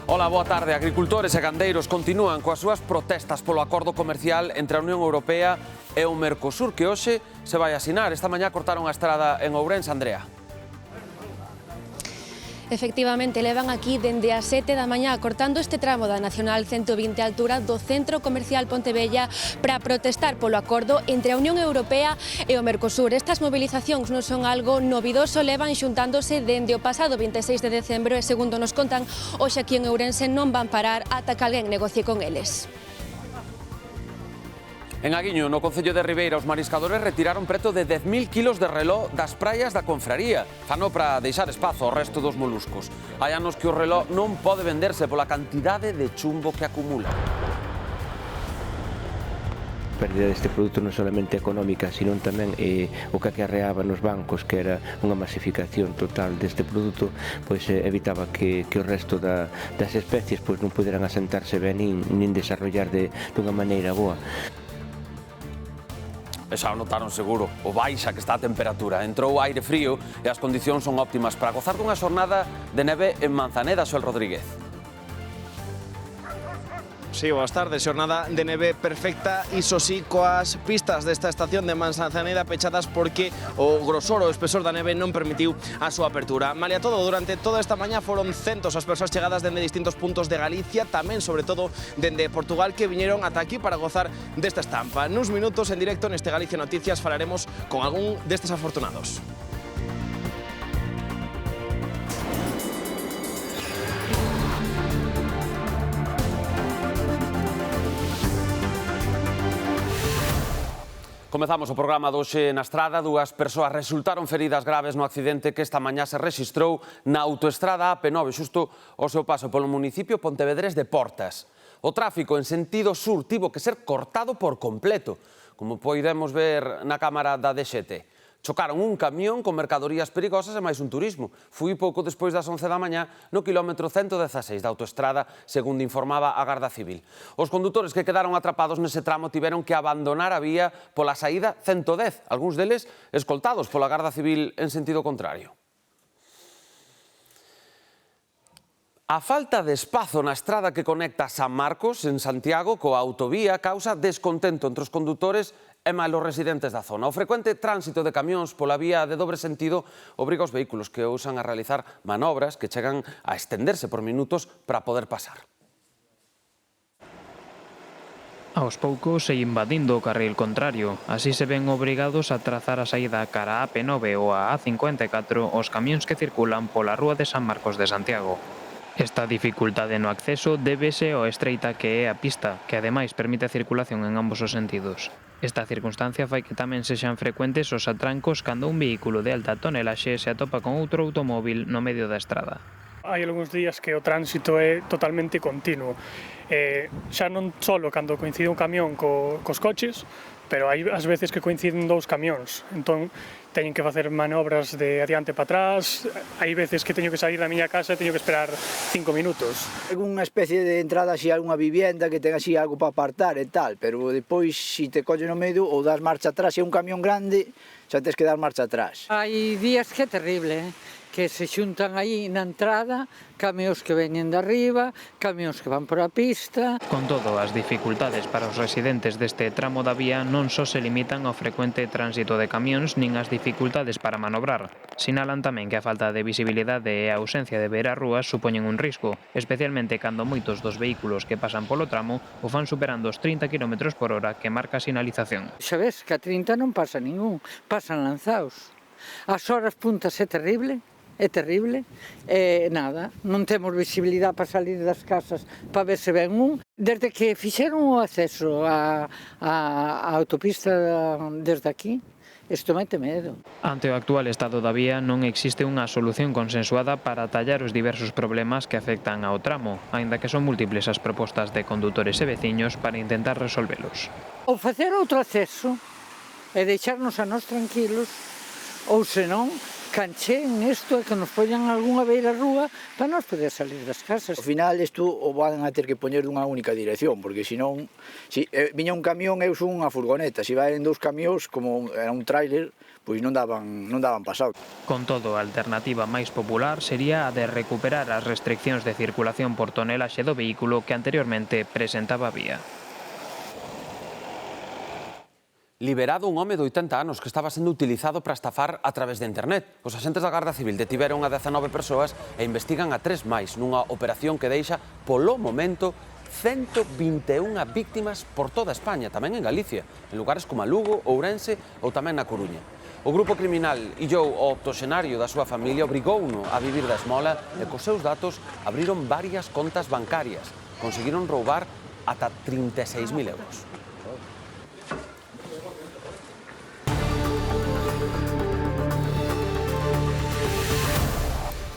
Ola, boa tarde. Agricultores e gandeiros continúan coas súas protestas polo acordo comercial entre a Unión Europea e o Mercosur, que hoxe se vai asinar. Esta mañá cortaron a estrada en Ourense, Andrea. Efectivamente, levan aquí dende as 7 da mañá cortando este tramo da Nacional 120 a altura do Centro Comercial Pontevella para protestar polo acordo entre a Unión Europea e o Mercosur. Estas movilizacións non son algo novidoso, levan xuntándose dende o pasado 26 de decembro e, segundo nos contan, hoxe aquí en Ourense non van parar ata que alguén negocie con eles. En Aguiño, no concello de Ribeira, os mariscadores retiraron preto de 10.000 kilos de reló das praias da confraría. Fano para deixar espazo ao resto dos moluscos. Hai anos que o reló non pode venderse pola cantidade de chumbo que acumula. A pérdida deste produto non solamente económica, sino tamén o que acarreaba nos bancos, que era unha masificación total deste produto, pois evitaba que o resto das especies non puderan asentarse ben nin desarrollar dunha maneira boa. E xa o notaron seguro, o baixa que está a temperatura. Entrou aire frío e as condicións son óptimas para gozar dunha xornada de neve en Manzaneda, Xoel Rodríguez. Sí, boas tardes, xornada de neve perfecta, iso sí, coas pistas desta estación de Manzaneda pechadas porque o grosor, o espesor da neve non permitiu a súa apertura. Malia todo, durante toda esta mañá foron centos as persoas chegadas dende distintos puntos de Galicia, tamén, sobre todo, dende Portugal, que viñeron ata aquí para gozar desta estampa. Nuns minutos, en directo, neste Galicia Noticias, falaremos con algún destes afortunados. Comezamos o programa doxe na estrada. Dúas persoas resultaron feridas graves no accidente que esta mañá se rexistrou na autoestrada AP9, xusto ao seu paso polo municipio pontevedrés de Portas. O tráfico en sentido sur tivo que ser cortado por completo, como podemos ver na cámara da DXT. Chocaron un camión con mercadorías perigosas e máis un turismo. Foi pouco despois das 11 da mañá no quilómetro 116 da autoestrada, segundo informaba a Garda Civil. Os condutores que quedaron atrapados nese tramo tiveron que abandonar a vía pola saída 110, algúns deles escoltados pola Garda Civil en sentido contrario. A falta de espazo na estrada que conecta San Marcos, en Santiago, coa autovía, causa descontento entre os condutores e malos residentes da zona. O frecuente tránsito de camións pola vía de dobre sentido obriga os vehículos que usan a realizar manobras que chegan a estenderse por minutos para poder pasar. Aos poucos se invadindo o carril contrario, así se ven obrigados a trazar a saída cara a AP9 ou a A54 os camións que circulan pola rúa de San Marcos de Santiago. Esta dificultade no acceso débese ao estreita que é a pista, que ademais permite a circulación en ambos os sentidos. Esta circunstancia fai que tamén sexan frecuentes os atrancos cando un vehículo de alta tonelaxe se atopa con outro automóvil no medio da estrada. Hai algúns días que o tránsito é totalmente continuo. Xa non só cando coincide un camión cos coches, pero hai as veces que coinciden dous camións. Entón, teñen que facer manobras de adiante para atrás, hai veces que teño que sair da miña casa e teño que esperar 5 minutos. Unha especie de entrada así a algunha vivienda que ten así algo para apartar e tal, pero depois se te colle no medio ou das marcha atrás, se é un camión grande, xa tens que dar marcha atrás. Hai días que é terrible, que se xuntan aí na entrada, camións que veñen de arriba, camións que van por a pista. Con todo, as dificultades para os residentes deste tramo da vía non só se limitan ao frecuente tránsito de camións nin as dificultades para manobrar. Sinalan tamén que a falta de visibilidade e a ausencia de ver as rúas supoñen un risco, especialmente cando moitos dos vehículos que pasan polo tramo o fan superando os 30 km por hora que marca a sinalización. Xa ves que a 30 non pasa ningún, pasan lanzaos. As horas puntas é terrible, nada, non temos visibilidade para salir das casas para ver se ven un. Desde que fixeron o acceso á autopista desde aquí, isto mete medo. Ante o actual estado da vía non existe unha solución consensuada para tallar os diversos problemas que afectan ao tramo, aínda que son múltiples as propostas de condutores e veciños para intentar resolvelos. Ou facer outro acceso e deixarnos a nós tranquilos, ou senón cancheen isto e que nos poñan algunha beira rúa para nos poder salir das casas. Ao final isto o van a ter que poñer dunha única dirección, porque senón, si viña un camión eu son unha furgoneta, se vai en dous camións, como era un tráiler, pois non daban pasado. Con todo, a alternativa máis popular sería a de recuperar as restriccións de circulación por tonelaxe do vehículo que anteriormente presentaba a vía. Liberado un home de 80 anos que estaba sendo utilizado para estafar a través de internet. Os axentes da Garda Civil detiveron a 19 persoas e investigan a 3 máis nunha operación que deixa, polo momento, 121 víctimas por toda España, tamén en Galicia, en lugares como a Lugo, Ourense ou tamén na Coruña. O grupo criminal illou o octoxenario da súa familia, obrigouno a vivir da esmola e cos seus datos abriron varias contas bancarias. Conseguiron roubar ata 36.000 euros.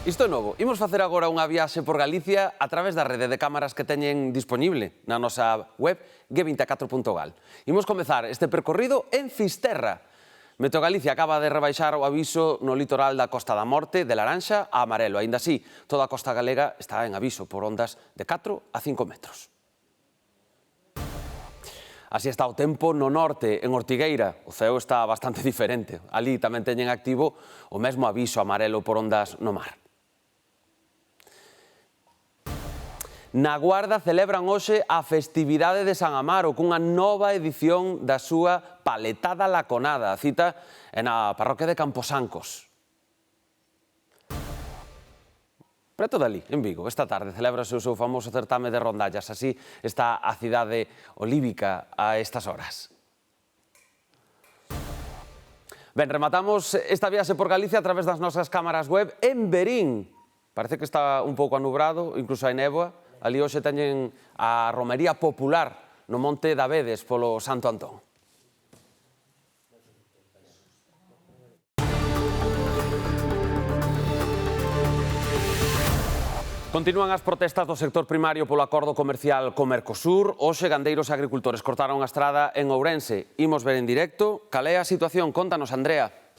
Isto é novo. Imos facer agora unha viaxe por Galicia a través da rede de cámaras que teñen disponible na nosa web g24.gal. Imos comezar este percorrido en Fisterra. Meteo Galicia acaba de rebaixar o aviso no litoral da Costa da Morte de laranxa a amarelo. Aínda así, toda a costa galega está en aviso por ondas de 4 a 5 metros. Así está o tempo no norte, en Ortigueira. O ceo está bastante diferente. Ali tamén teñen activo o mesmo aviso amarelo por ondas no mar. Na Guarda celebran hoxe a festividade de San Amaro cunha nova edición da súa Paletada Laconada. A cita é na parroquia de Camposancos. Preto dali, en Vigo, esta tarde celebrase o seu famoso certame de rondallas. Así está a cidade olívica a estas horas. Ben, rematamos esta viaxe por Galicia a través das nosas cámaras web en Verín. Parece que está un pouco anubrado, incluso hai néboa. Ali hoxe teñen a romería popular no Monte de Abedes polo Santo Antón. Continúan as protestas do sector primario polo acordo comercial co Mercosur. Hoxe, gandeiros e agricultores cortaron a estrada en Ourense. Imos ver en directo cal é a situación. Contanos, Andrea.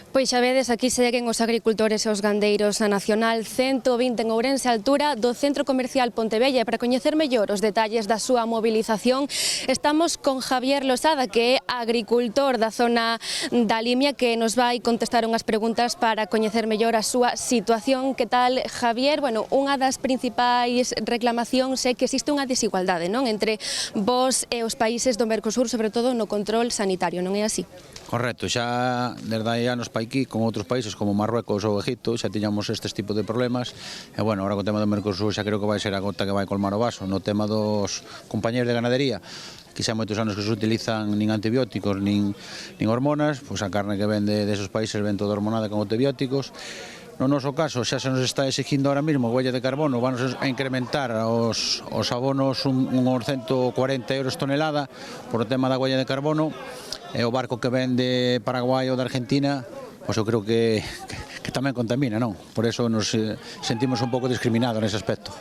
Pois xa vedes, aquí seguen os agricultores e os gandeiros na Nacional 120 en Ourense, a altura do Centro Comercial Pontevella. E para coñecer mellor os detalles da súa mobilización, estamos con Javier Losada, que é agricultor da zona da Limia, que nos vai contestar unhas preguntas para coñecer mellor a súa situación. Que tal, Javier? Bueno, unha das principais reclamacións é que existe unha desigualdade, non, entre vos e os países do Mercosur, sobre todo no control sanitario, non é así? Correcto, xa desde hai anos pa aquí, con outros países como Marruecos ou Egipto, xa tiñamos estes tipos de problemas, e bueno, agora co tema do Mercosur xa creo que vai ser a gota que vai colmar o vaso. No tema dos compañeros de ganadería, que xa moitos anos que se utilizan nin antibióticos nin hormonas, pois a carne que vende desos países ven toda hormonada con antibióticos. No noso caso, xa se nos está exigindo ahora mesmo a huella de carbono, vamos a incrementar os abonos uns 140 euros tonelada por o tema da huella de carbono, e o barco que vende Paraguai ou da Argentina, pois eu creo que tamén contamina, non? Por eso nos sentimos un pouco discriminados nese aspecto.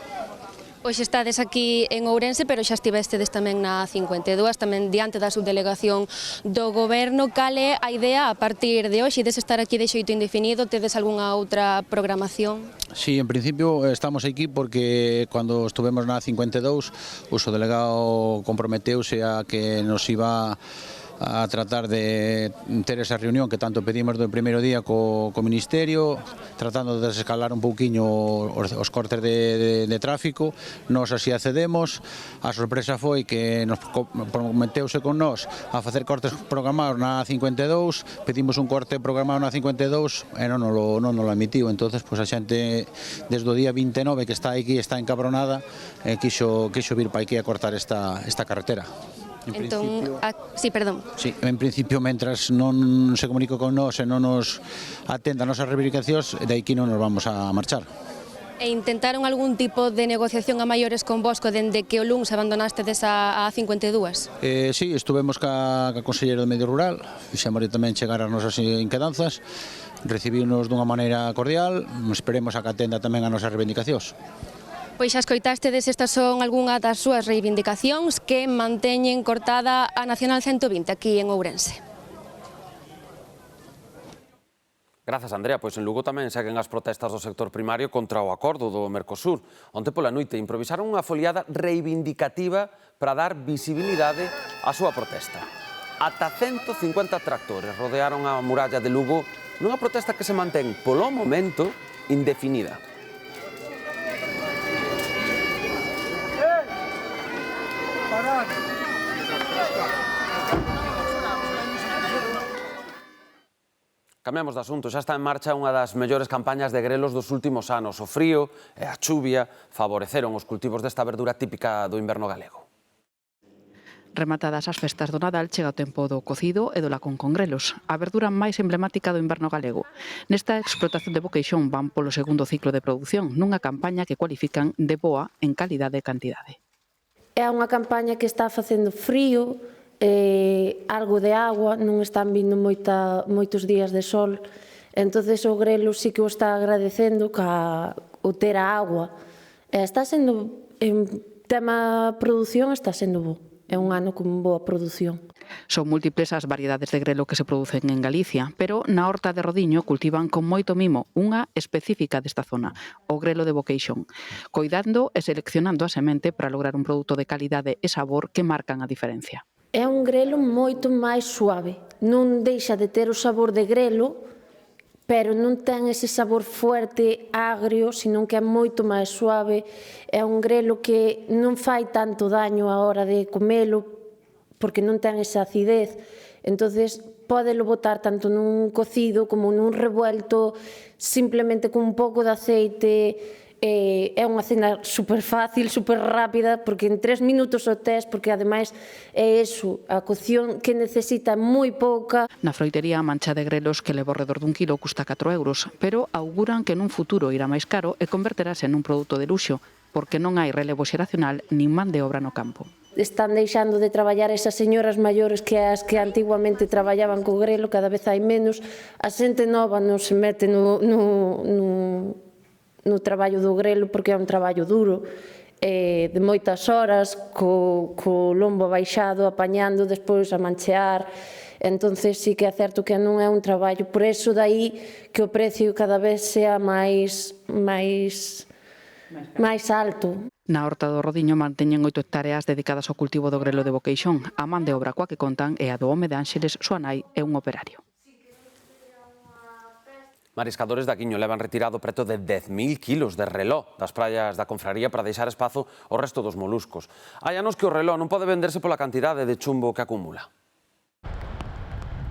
Hoxe estades aquí en Ourense, pero xa estivestedes tamén na 52, tamén diante da subdelegación do Goberno. Cal é a idea a partir de hoxe? Ides estar aquí de xeito indefinido? Tedes algunha outra programación? Sí, en principio estamos aquí porque cando estuvemos na 52 o subdelegado comprometeuse a que nos iba a tratar de ter esa reunión que tanto pedimos do primeiro día co Ministerio, tratando de desescalar un pouquiño os cortes de tráfico. Nos así accedemos. A sorpresa foi que nos prometeuse con nós a facer cortes programados na 52, pedimos un corte programado na 52 e non nos admitiu. Entonces, pois a xente desde o día 29 que está aquí, está encabronada, quixo vir para aquí a cortar esta carretera. Sí, perdón. Sí, en principio, mentras non se comunico con nós e non nos atenda as nosas reivindicacións, de aquí non nos vamos a marchar. E intentaron algún tipo de negociación a maiores con Bosco dende que o luns abandonastedes a 52? Sí, estuvemos ca Conselleiro do Medio Rural, fixemos tamén chegar as nosas inquedanzas, recibiunos dunha maneira cordial, esperemos a que atenda tamén as nosas reivindicacións. Pois xa escoitástedes, estas son algunha das súas reivindicacións que manteñen cortada a Nacional 120 aquí en Ourense. Grazas, Andrea. Pois en Lugo tamén seguen as protestas do sector primario contra o acordo do Mercosur. Onte pola noite improvisaron unha foliada reivindicativa para dar visibilidade á súa protesta. Ata 150 tractores rodearon a muralla de Lugo nunha protesta que se mantén polo momento indefinida. Cambiamos de asunto, xa está en marcha unha das mellores campañas de grelos dos últimos anos. O frío e a chuvia favoreceron os cultivos desta verdura típica do inverno galego. Rematadas as festas do Nadal, chega o tempo do cocido e do lacón con grelos, a verdura máis emblemática do inverno galego. Nesta explotación de Boqueixón van polo segundo ciclo de produción, nunha campaña que cualifican de boa en calidade e cantidade. É unha campaña que está facendo frío, algo de agua, non están vindo moitos días de sol, entonces o grelo sí que o está agradecendo o ter a agua. Está sendo, en tema produción, está sendo bo. É un ano con boa produción. Son múltiples as variedades de grelo que se producen en Galicia, pero na horta de Rodiño cultivan con moito mimo unha específica desta zona, o grelo de Boqueixón, coidando e seleccionando a semente para lograr un produto de calidade e sabor que marcan a diferencia. É un grelo moito máis suave, non deixa de ter o sabor de grelo, pero non ten ese sabor fuerte, agrio, senón que é moito máis suave. É un grelo que non fai tanto daño a hora de comelo, porque non ten esa acidez. Entonces, pódelo botar tanto nun cocido como nun revuelto, simplemente con un pouco de aceite. É unha cena super fácil, super rápida, porque en 3 minutos o tes, porque ademais é eso, a cocción que necesita moi pouca. Na froitería a mancha de grelos que leva ao redor dun kilo custa 4 euros, pero auguran que nun futuro irá máis caro e converterase nun produto de luxo, porque non hai relevo xeracional nin man de obra no campo. Están deixando de traballar esas señoras maiores que as que antiguamente traballaban co grelo, cada vez hai menos. A xente nova non se mete no traballo do grelo porque é un traballo duro, de moitas horas, co lombo baixado, apañando, despois a manchear. Entonces sí que é certo que non é un traballo, por eso dai que o precio cada vez sea máis alto. Na horta do Rodiño manteñen 8 hectáreas dedicadas ao cultivo do grelo de Boqueixón. A man de obra coa que contan é a do home de Ánxeles, súa nai é un operario. Mariscadores da Quiño levan retirado preto de 10.000 kilos de reló das praias da Confraría para deixar espazo ao resto dos moluscos. Hai anos que o reló non pode venderse pola cantidade de chumbo que acumula.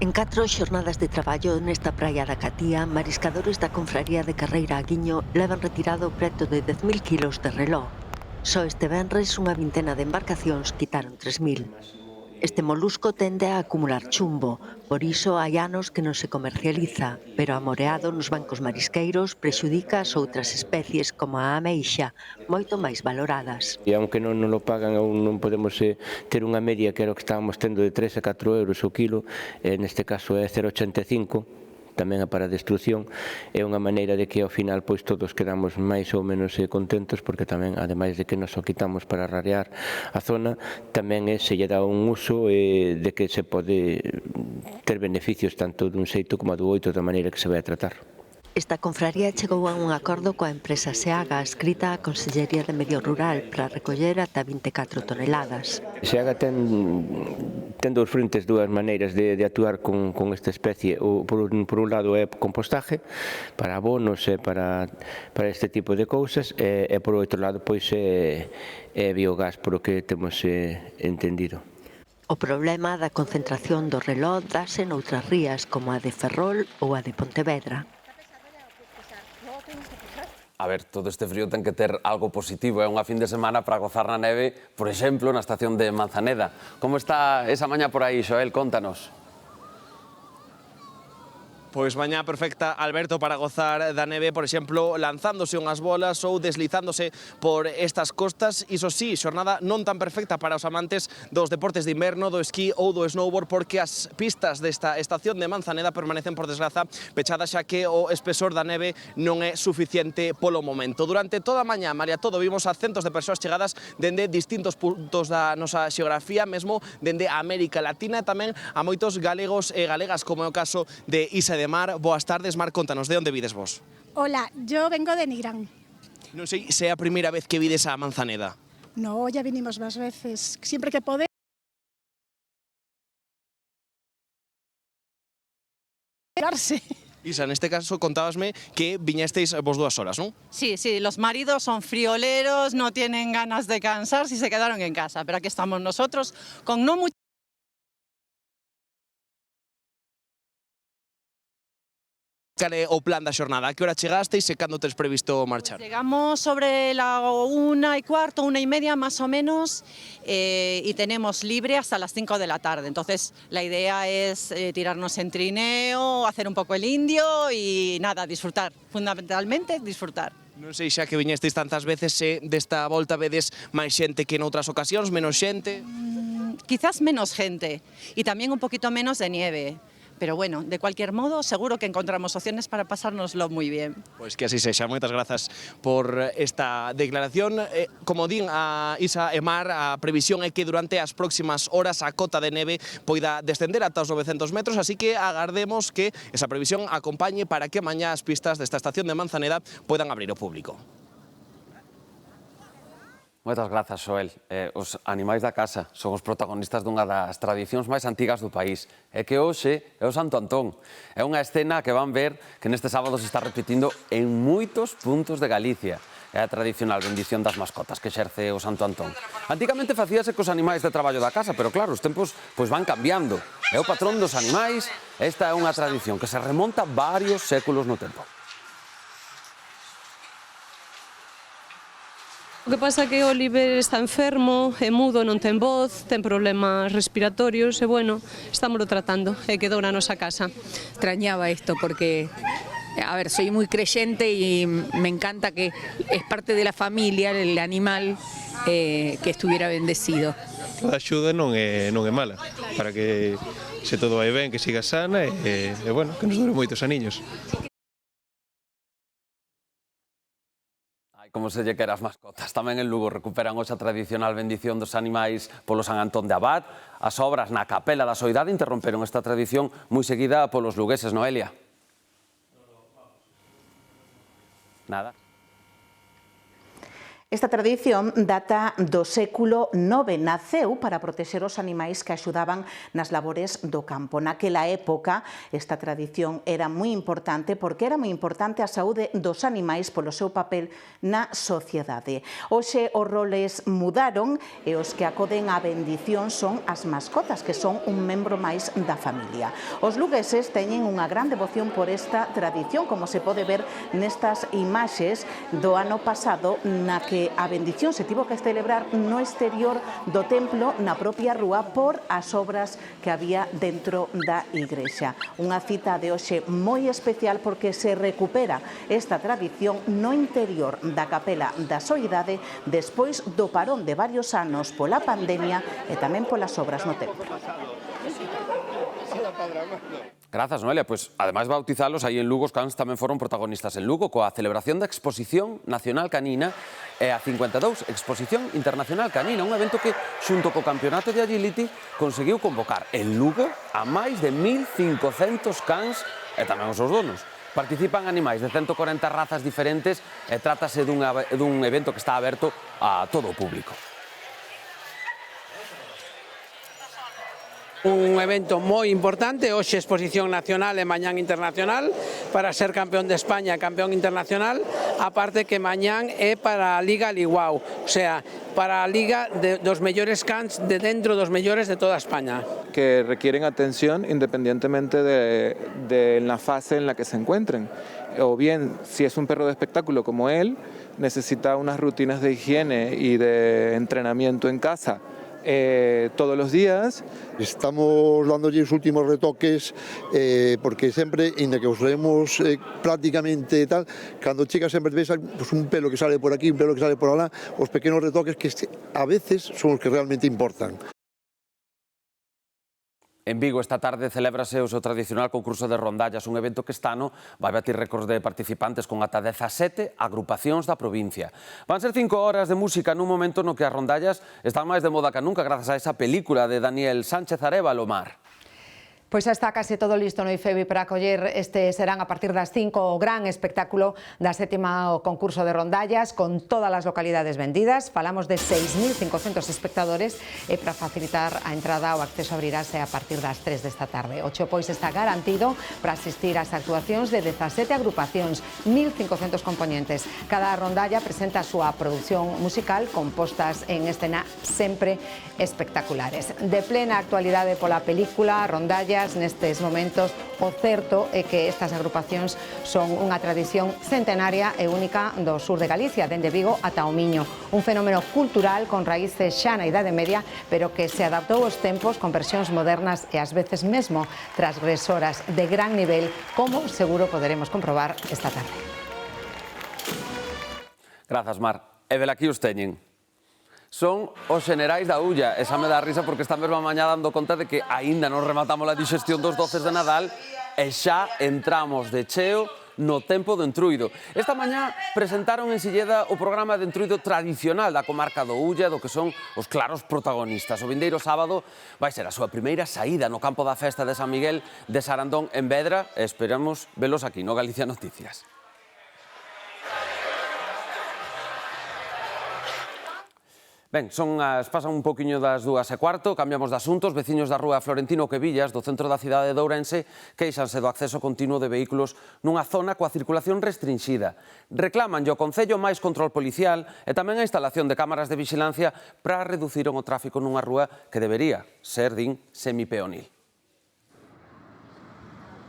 En 4 xornadas de traballo nesta praia da Catía, mariscadores da Confraría de Carreira a Quiño levan retirado preto de 10.000 kilos de reló. Só este venres unha vintena de embarcacións quitaron 3.000. Este molusco tende a acumular chumbo, por iso hai anos que non se comercializa, pero amoreado nos bancos marisqueiros prexudica as outras especies como a ameixa, moito máis valoradas. E aunque non lo pagan, non podemos ter unha media que era o que estábamos tendo de 3 a 4 euros o kilo, neste caso é 0,85, tamén para a destrucción, é unha maneira de que ao final pois todos quedamos máis ou menos contentos, porque tamén, ademais de que nos o quitamos para rarear a zona, tamén se lle dá un uso de que se pode ter beneficios tanto dun xeito como do outro, da maneira que se vai a tratar. Esta confraría chegou a un acordo coa empresa Seaga, escrita á Consellería de Medio Rural, para recoller ata 24 toneladas. Seaga ten dous frentes, dúas maneiras de actuar con esta especie. Por un lado é compostaje, para abonos e para este tipo de cousas, e por outro lado pois é biogás, por o que temos entendido. O problema da concentración do reló dáse noutras rías, como a de Ferrol ou a de Pontevedra. A ver, todo este frío ten que ter algo positivo. É unha fin de semana para gozar na neve, por exemplo, na estación de Manzaneda. Como está esa mañá por aí, Xoel? Contanos. Pois mañá perfecta, Alberto, para gozar da neve, por exemplo, lanzándose unhas bolas ou deslizándose por estas costas. Iso sí, xornada non tan perfecta para os amantes dos deportes de inverno, do esquí ou do snowboard, porque as pistas desta estación de Manzaneda permanecen, por desgraza, pechadas, xa que o espesor da neve non é suficiente polo momento. Durante toda a mañá, María Todo, vimos a centos de persoas chegadas dende distintos puntos da nosa xeografía, mesmo dende a América Latina, e tamén a moitos galegos e galegas, como é o caso de Isa e de Mar. Boas tardes, Mar, contanos, de onde vides vos? Hola, yo vengo de Nigrán. Non sei se é a primeira vez que vides a Manzaneda. No, ya vinimos más veces. Siempre que podemos. Isa, neste caso contábasme que viñesteis vos 2 horas, non? Sí, sí, los maridos son frioleros, no tienen ganas de cansarse y se quedaron en casa, pero aquí estamos nosotros con no mucho. Cal é o plan da xornada? A que hora chegasteis e cando tes previsto marchar? Llegamos sobre la 1:15, 1:30 más o menos, y tenemos libre hasta las 5 de la tarde. Entonces la idea es tirarnos en trineo, hacer un poco el indio y nada, disfrutar, fundamentalmente disfrutar. Non sei xa que viñesteis tantas veces se desta volta vedes máis xente que en outras ocasións, menos xente? Quizás menos gente y también un poquito menos de nieve. Pero bueno, de cualquier modo, seguro que encontramos opciones para pasárnoslo muy bien. Pois que así sexa. Moitas grazas por esta declaración. Como din a Isa e Mar, a previsión é que durante as próximas horas a cota de neve poida descender ata os 900 metros, así que agardemos que esa previsión acompañe para que mañá as pistas desta estación de Manzaneda poidan abrir ao público. Moitas grazas, Xoel. Os animais da casa son os protagonistas dunha das tradicións máis antigas do país. É que hoxe é o Santo Antón. É unha escena que van ver que neste sábado se está repetindo en moitos puntos de Galicia. É a tradicional bendición das mascotas que exerce o Santo Antón. Antigamente facíase cos animais de traballo da casa, pero claro, os tempos van cambiando. É o patrón dos animais. Esta é unha tradición que se remonta varios séculos no tempo. O que pasa é que Oliver está enfermo, é mudo, non ten voz, ten problemas respiratorios e, bueno, estámoslo tratando e quedou na nosa casa. Extrañaba esto porque, a ver, soy muy creyente y me encanta que es parte de la familia, el animal, que estuviera bendecido. A axuda non é mala, para que se todo vai ben, que siga sana e bueno, que nos dure moitos aniños. Como se lle quera as mascotas. Tamén en Lugo recuperan hoxe a tradicional bendición dos animais polo San Antón de Abad. As obras na Capela da Soidade interromperon esta tradición moi seguida polos lugueses, Noelia. Nada. Esta tradición data do século IX. Naceu para protexer os animais que axudaban nas labores do campo. Naquela época, esta tradición era moi importante porque era moi importante a saúde dos animais polo seu papel na sociedade. Hoxe os roles mudaron e os que acoden á bendición son as mascotas, que son un membro máis da familia. Os lugueses teñen unha gran devoción por esta tradición, como se pode ver nestas imaxes do ano pasado, na que a bendición se tivo que celebrar no exterior do templo, na propia rúa, por as obras que había dentro da igrexa. Unha cita de hoxe moi especial porque se recupera esta tradición no interior da Capela da Soidade despois do parón de varios anos pola pandemia e tamén polas obras no templo. Grazas, Noelia. Pois, ademais de bautizalos, aí en Lugo os cans tamén foron protagonistas en Lugo coa celebración da Exposición Nacional Canina e a 52 Exposición Internacional Canina, un evento que, xunto co Campeonato de Agility, conseguiu convocar en Lugo a máis de 1.500 cans e tamén os seus donos. Participan animais de 140 razas diferentes e trátase dun evento que está aberto a todo o público. Un evento moi importante, hoxe exposición nacional e mañán internacional, para ser campeón de España e campeón internacional, aparte que mañán é para a Liga Liguau, o sea, para a Liga dos mellores cans de dentro dos mellores de toda España. Que requieren atención independientemente de la fase en la que se encuentren. O bien, si es un perro de espectáculo como él, necesita unas rutinas de higiene y de entrenamiento en casa todos los días. Estamos dándolle os últimos retoques porque sempre, inda que os vemos prácticamente tal, cando chega sempre ves pues, un pelo que sale por aquí, un pelo que sale por alá, os pequenos retoques que a veces son os que realmente importan. En Vigo esta tarde celébrase o seu tradicional concurso de rondallas, un evento que este ano vai batir récords de participantes con ata 17 agrupacións da provincia. Van ser 5 horas de música nun momento no que as rondallas están máis de moda que nunca grazas a esa película de Daniel Sánchez Arévalo, Mar. Pois xa está case todo listo no IFEBI para acoller este serán a partir das 5 o gran espectáculo da sétima o concurso de rondallas con todas as localidades vendidas. Falamos de 6.500 espectadores e para facilitar a entrada o acceso abrirase a partir das 3 desta tarde. O cheo pois está garantido para asistir ás actuacións de 17 agrupacións, 1.500 componentes. Cada rondalla presenta a súa produción musical con postas en escena sempre espectaculares. De plena actualidade pola película Rondalla nestes momentos, o certo é que estas agrupacións son unha tradición centenaria e única do sur de Galicia, dende Vigo ata o Miño. Un fenómeno cultural con raíces xa na Idade Media, pero que se adaptou aos tempos con versións modernas e ás veces mesmo transgresoras de gran nivel, como seguro poderemos comprobar esta tarde. Grazas, Mar. E velaquí os teñen. Son os xenerais da Ulla, e xa me dá risa porque esta mesma mañá dando conta de que aínda non rematamos a digestión dos doces de Nadal e xa entramos de cheo no tempo do entruido. Esta mañá presentaron en Silleda o programa de entruido tradicional da comarca do Ulla, do que son os claros protagonistas. O vindeiro sábado vai ser a súa primeira saída no campo da festa de San Miguel de Sarandón en Vedra e esperamos velos aquí no Galicia Noticias. Ben, pasan un poquinho das 2:15, cambiamos de asuntos. Veciños da rúa Florentino Cuevillas, do centro da cidade de Ourense, queixanse do acceso continuo de vehículos nunha zona coa circulación restrinxida. Reclamanlle ao Concello máis control policial e tamén a instalación de cámaras de vixilancia para reducir o tráfico nunha rúa que debería ser, din, semipeonil.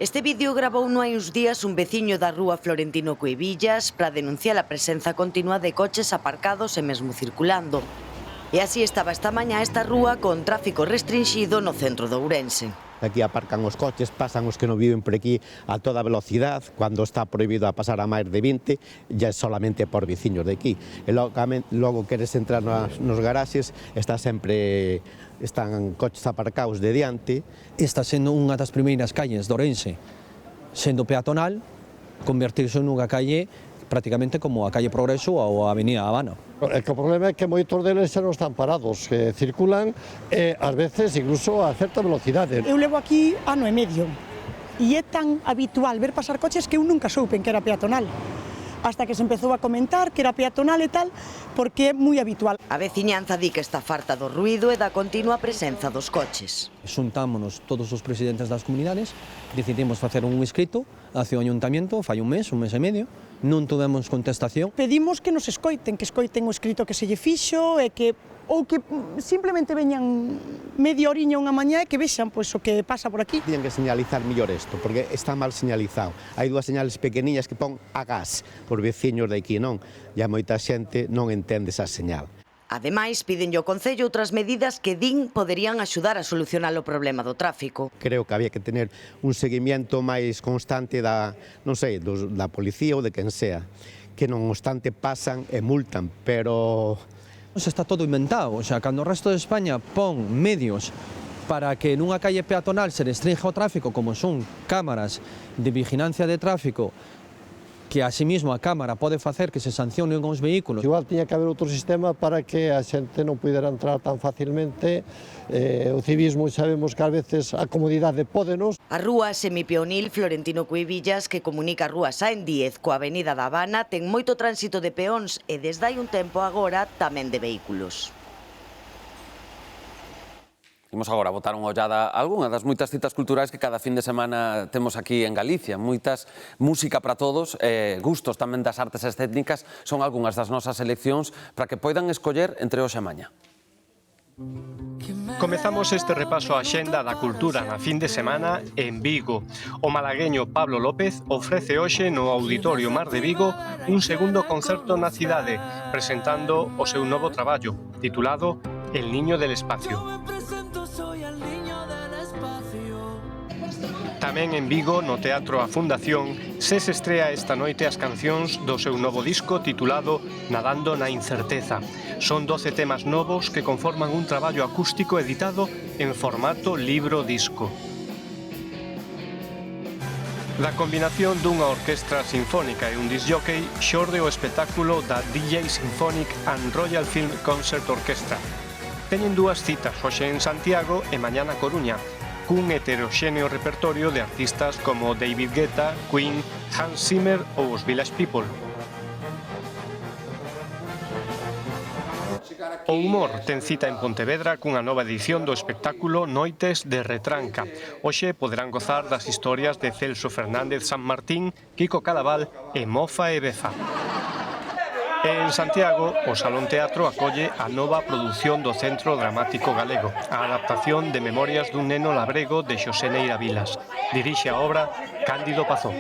Este vídeo gravou hai uns días un veciño da rúa Florentino Cuevillas para denunciar a presenza continua de coches aparcados e mesmo circulando. E así estaba esta mañá esta rúa con tráfico restrinxido no centro de Ourense. Aquí aparcan os coches, pasan os que non viven por aquí a toda velocidade, cando está prohibido a pasar a máis de 20, ya é solamente por veciños de aquí. E logo queres entrar nos garaxes, están coches aparcados de diante. Está sendo unha das primeiras calles de Ourense, sendo peatonal, convertirse nunha calle prácticamente como a calle Progreso ou a avenida Habana. O problema é que moitos deles xa non están parados, que circulan ás veces incluso a certa velocidade. Eu levo aquí ano e medio e é tan habitual ver pasar coches que eu nunca soupen que era peatonal. Hasta que se empezou a comentar que era peatonal e tal, porque é moi habitual. A veciñanza di que está farta do ruído e da continua presenza dos coches. Xuntámonos todos os presidentes das comunidades, decidimos facer un escrito hacia o ayuntamiento, fai un mes e medio, non tuvemos contestación. Pedimos que nos escoiten o escrito que se lle fixo e que ou que simplemente veñan media horiña unha mañá e que vexan pois, o que pasa por aquí. Tienen que señalizar mellor isto, porque está mal señalizado. Hai dúas señales pequeniñas que pon a gas por veciños de aquí, non? E a moita xente non entende esa señal. Ademais, pídenlle ao Concello outras medidas que din poderían axudar a solucionar o problema do tráfico. Creo que había que tener un seguimiento máis constante da policía ou de quen sea, que non obstante pasan e multan, pero Está todo inventado, o sea, cando o resto de España pon medios para que nunha calle peatonal se restrinja o tráfico, como son cámaras de vigilancia de tráfico, que asimismo a Cámara pode facer que se sancionen os vehículos. Igual tiña que haber outro sistema para que a xente non pudera entrar tan facilmente. O civismo sabemos que ás veces a comodidade pódenos. A rúa semipeonil Florentino Cuevillas, que comunica a rúa Sáenz Díez coa avenida da Habana, ten moito tránsito de peóns e desde hai un tempo agora tamén de vehículos. Imos agora botar unha ollada a algunha das moitas citas culturais que cada fin de semana temos aquí en Galicia. Moitas música para todos, gustos tamén das artes escénicas, son algunhas das nosas seleccións para que poidan escoller entre hoxe e mañá. Comezamos este repaso á xenda da cultura na fin de semana en Vigo. O malagueño Pablo López ofrece hoxe no Auditorio Mar de Vigo un segundo concerto na cidade, presentando o seu novo traballo, titulado El Niño del Espacio. Tamén en Vigo, no Teatro A Fundación, se estrea esta noite as cancións do seu novo disco titulado Nadando na Incerteza. Son 12 temas novos que conforman un traballo acústico editado en formato libro-disco. Da combinación dunha orquestra sinfónica e un disc-jockey xorde o espectáculo da DJ Symphonic and Royal Film Concert Orchestra. Teñen dúas citas, hoxe en Santiago e mañá na Coruña. cun heteroxéneo repertorio de artistas como David Guetta, Queen, Hans Zimmer ou os Village People. O humor ten cita en Pontevedra cunha nova edición do espectáculo Noites de Retranca. Hoxe poderán gozar das historias de Celso Fernández San Martín, Kiko Cadaval e Mofa e Beza. En Santiago, o Salón Teatro acolle a nova produción do Centro Dramático Galego, a adaptación de Memorias dun neno labrego de Xosé Neira Vilas. Dirixe a obra Cándido Pazó.